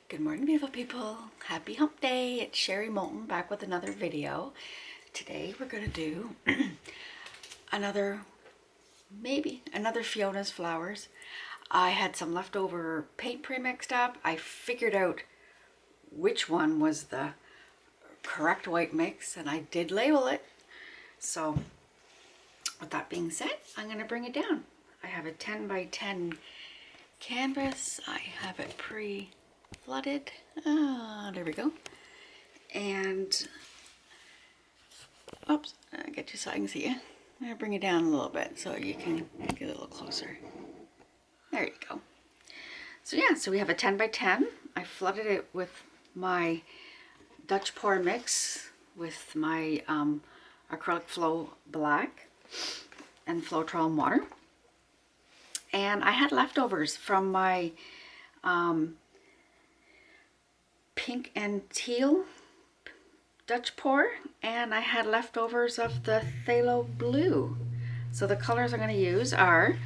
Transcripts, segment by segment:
Good morning, beautiful people. Happy hump day. It's Sherry Moulton back with another video. Today we're going to do maybe another Fiona's flowers. I had some leftover paint pre-mixed up. I figured out which one was the correct white mix and I did label it. So with that being said, I'm going to bring it down. I have a 10 by 10 canvas. I have it flooded. There we go. And oops, I'll get you so I can see you. I'm gonna bring it down a little bit so you can get a little closer. There you go. So yeah, so we have a 10 by 10. I flooded it with my Dutch pour mix with my Acrylic Flow Black and Flotrol water. And I had leftovers from my pink and teal Dutch pour, and I had leftovers of the Thalo blue. So the colors I'm going to use are,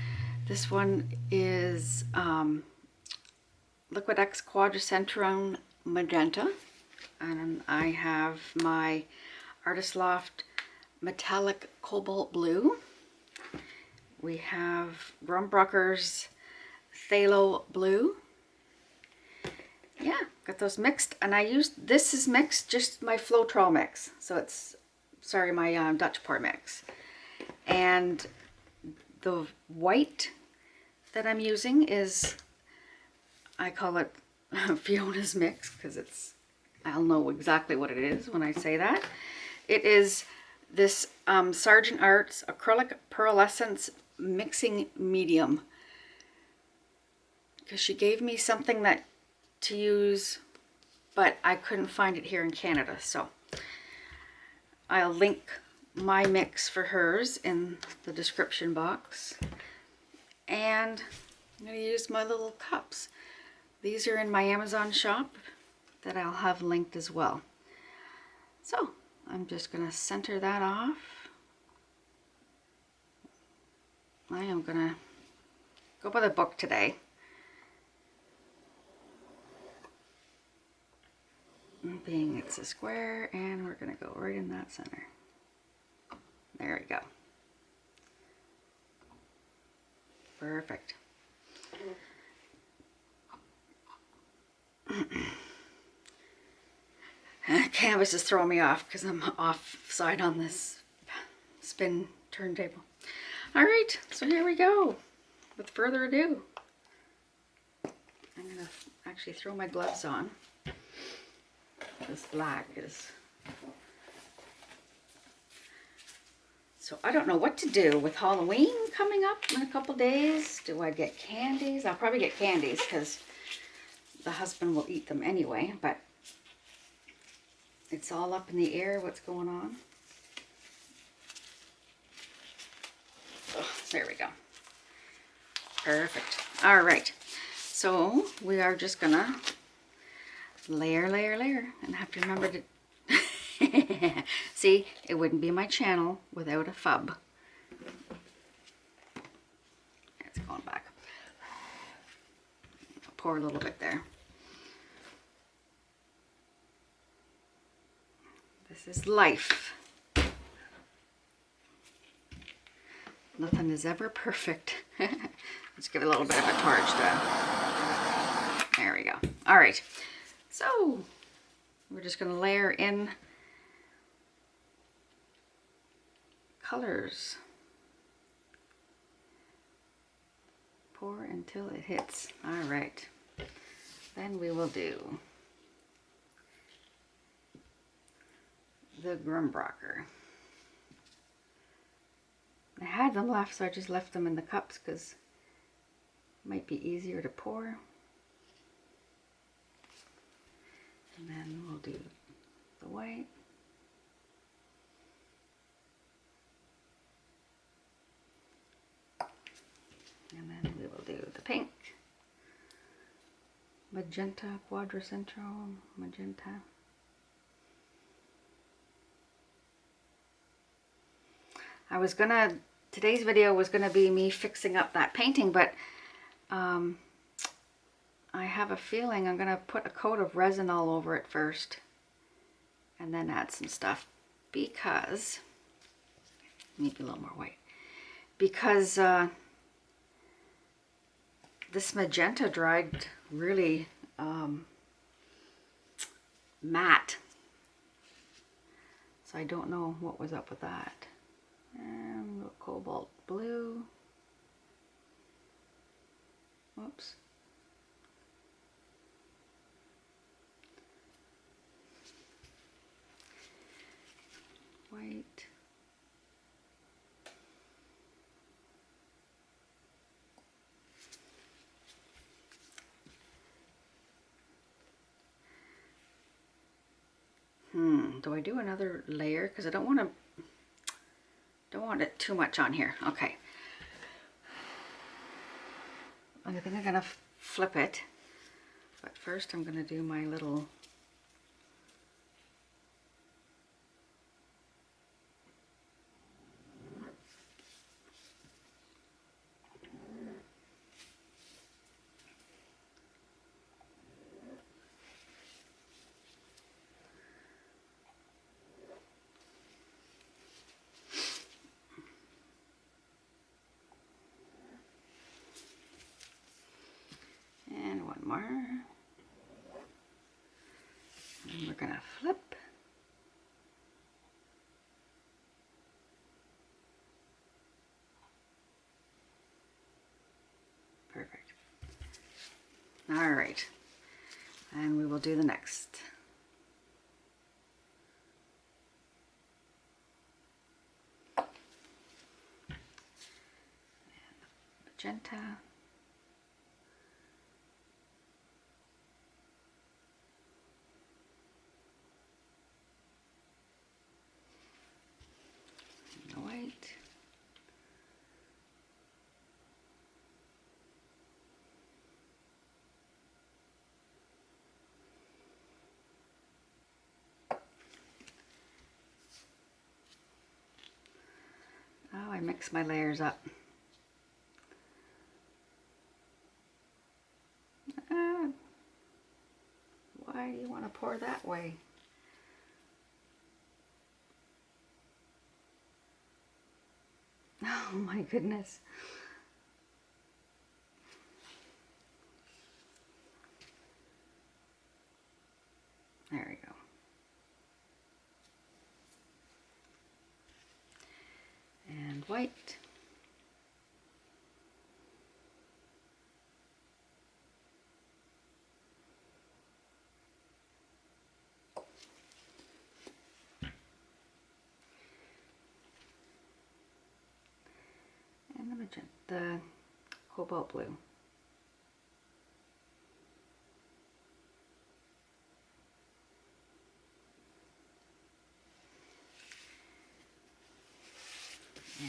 this one is Liquitex Quadricentrone Magenta, and I have my Artist Loft Metallic Cobalt Blue. We have Grumbacher's Thalo Blue. Yeah, got those mixed, and I used, this is mixed, just my Flotrol mix. So it's, sorry, my Dutch pour mix. And the white that I'm using is, I call it Fiona's mix, because it's, I'll know exactly what it is when I say that. It is this Sargent Arts Acrylic Pearlescent Mixing Medium. Because she gave me something that to use, but I couldn't find it here in Canada, so I'll link my mix for hers in the description box. And I'm going to use my little cups. These are in my Amazon shop that I'll have linked as well. So I'm just going to center that off. I am going to go by the book today. Being it's a square, and we're going to go right in that center. There we go. Perfect. Canvas is throwing me off because I'm offside on this spin turntable. All right, so here we go. With further ado, I'm going to actually throw my gloves on. This black is, so I don't know what to do with Halloween coming up in a couple days. Do I get candies? I'll probably get candies because the husband will eat them anyway, but it's all up in the air what's going on. Oh, there we go. Perfect. All right, so we are just gonna layer, layer, layer, and I have to remember to see, it wouldn't be my channel without a fub. It's going back. I'll pour a little bit there. This is life. Nothing is ever perfect. Let's give it a little bit of a torch to, there we go. All right. So we're just going to layer in colors. Pour until it hits. All right. Then we will do the Grumbacher. I had them left, so I just left them in the cups because it might be easier to pour. And then we'll do the white. And then we will do the pink. Magenta, Quadricentrone, Magenta. Today's video was gonna be me fixing up that painting, but I have a feeling I'm gonna put a coat of resin all over it first and then add some stuff, because maybe a little more white, because this magenta dried really matte, so I don't know what was up with that. And a little cobalt blue. Whoops. White. Do I do another layer? Because I don't want it too much on here. Okay. I think I'm gonna flip it, but first I'm gonna do my little and one more. And we're gonna flip. Perfect. All right. And we will do the next. Magenta. And the white. Oh, I mix my layers up. Why do you want to pour that way? Oh my goodness. There we go. And white. And the magenta, the cobalt blue.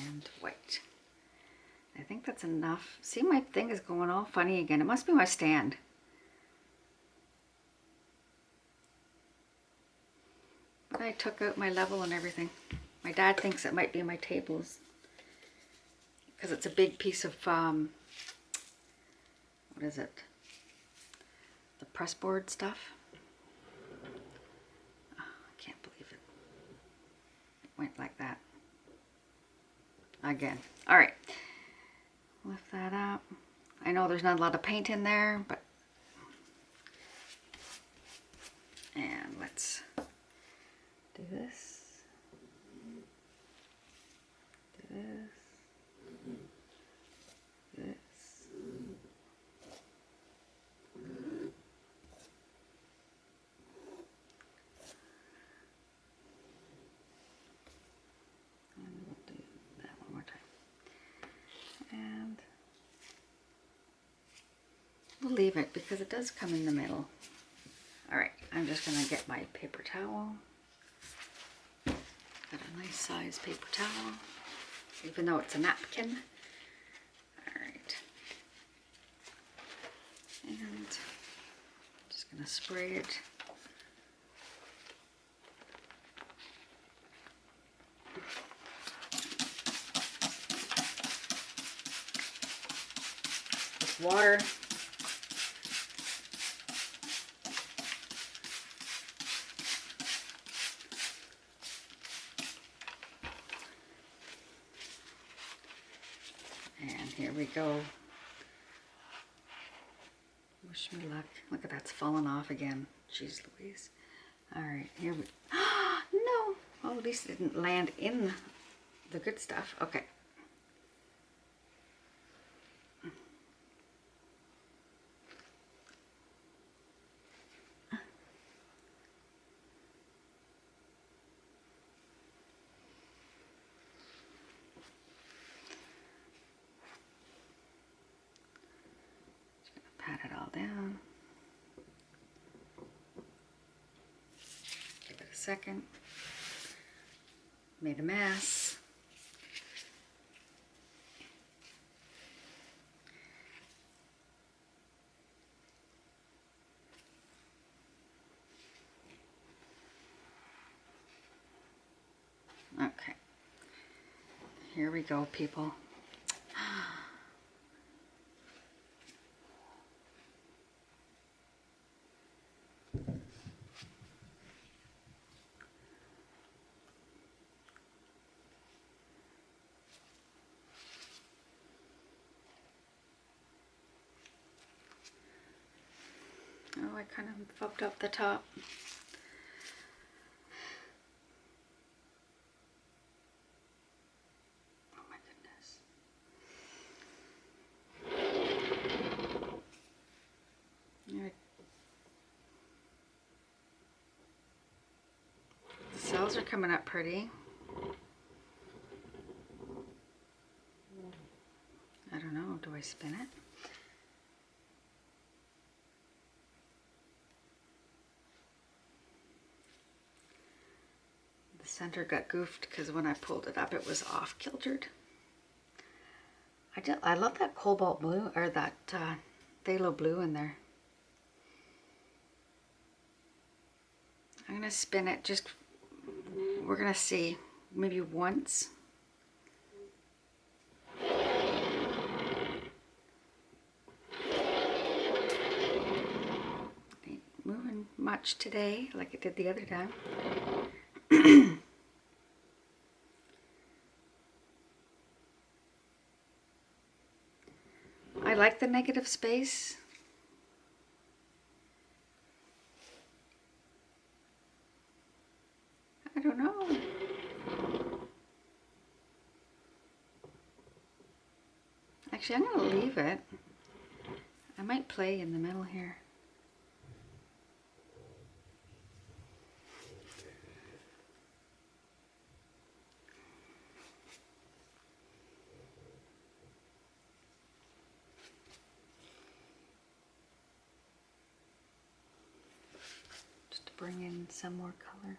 And white. I think that's enough. See, my thing is going all funny again. It must be my stand. But I took out my level and everything. My dad thinks it might be my tables, because it's a big piece of, what is it? The pressboard stuff. Oh, I can't believe it. It went like that. Again. All right. Lift that up. I know there's not a lot of paint in there, but, and let's do this. Do this. This. And we'll do that one more time. And we'll leave it because it does come in the middle. All right, I'm just gonna get my paper towel. Got a nice size paper towel, even though it's a napkin. All right. And I'm just gonna spray it. With water. Here we go. Wish me luck. Look at that's fallen off again. Jeez Louise. Alright, here we no! Oh, at least it didn't land in the good stuff. Okay. Pat it all down. Give it a second. Made a mess. Okay. Here we go, people. Oh, I kind of fucked up the top. Oh my goodness. Alright. The cells are coming up pretty. I don't know, do I spin it? The center got goofed because when I pulled it up it was off kiltered. I love that cobalt blue, or that phthalo blue in there. I'm gonna spin it, just, we're gonna see, maybe once. Ain't moving much today like it did the other time. I like the negative space. I don't know. Actually, I'm going to leave it. I might play in the middle here. Just to bring in some more color.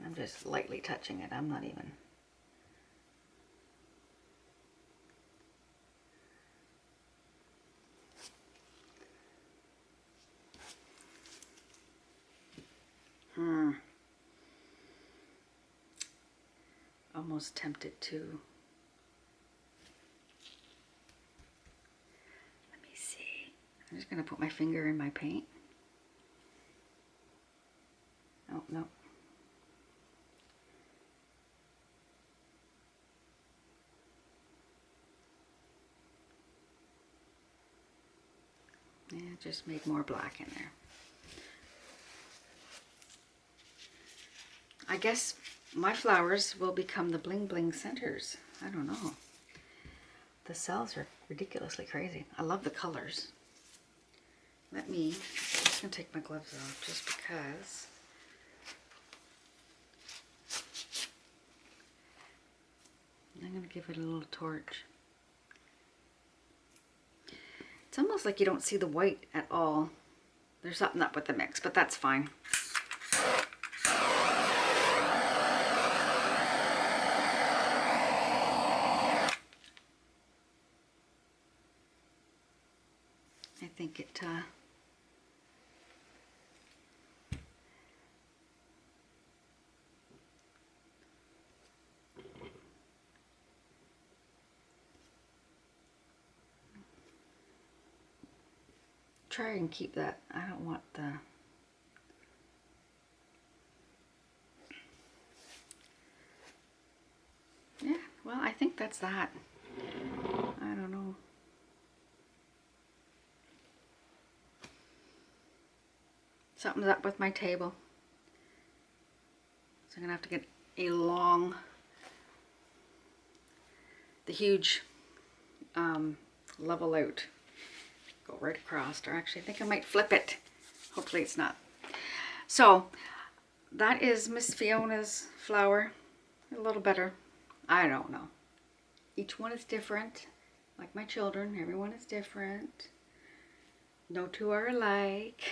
I'm just lightly touching it. I'm not even. Almost tempted to. Let me see. I'm just going to put my finger in my paint. Oh, no. Yeah, just made more black in there. I guess my flowers will become the bling bling centers. I don't know. The cells are ridiculously crazy. I love the colors. I'm just gonna take my gloves off just because. I'm gonna give it a little torch. It's almost like you don't see the white at all. There's something up with the mix, but that's fine. I think it try and keep that. I don't want the... Yeah, well, I think that's that. I don't know. Something's up with my table. So I'm gonna have to get a long, the huge level out. Go right across, or actually I think I might flip it. Hopefully it's not. So that is Miss Fiona's flower. A little better. I don't know. Each one is different. Like my children, everyone is different. No two are alike.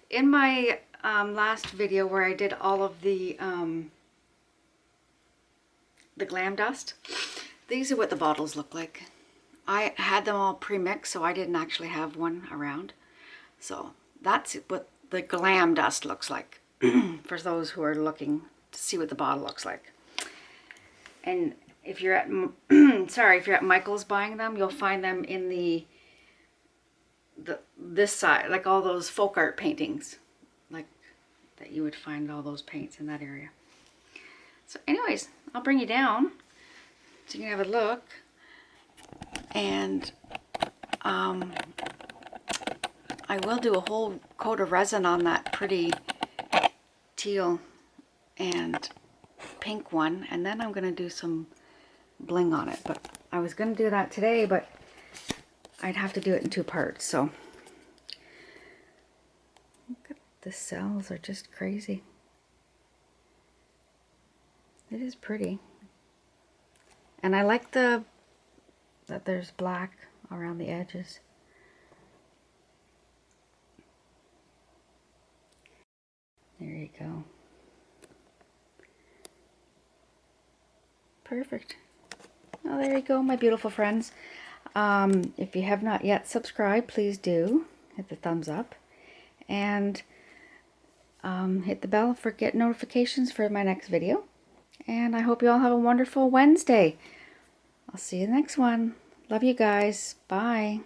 In my last video where I did all of the glam dust, these are what the bottles look like. I had them all pre-mixed, so I didn't actually have one around. So that's what the glam dust looks like for those who are looking to see what the bottle looks like. And if you're at sorry, if you're at Michael's buying them, you'll find them in this side, like all those folk art paintings, like that you would find all those paints in that area. So anyways, I'll bring you down so you can have a look. And I will do a whole coat of resin on that pretty teal and pink one, and then I'm going to do some bling on it. But I was going to do that today, but I'd have to do it in 2 parts. So look at the cells, are just crazy. It is pretty. And I like that there's black around the edges. There you go. Perfect. Oh, there you go, my beautiful friends. If you have not yet subscribed, please do. Hit the thumbs up. And hit the bell for get notifications for my next video. And I hope you all have a wonderful Wednesday. I'll see you next one. Love you guys. Bye.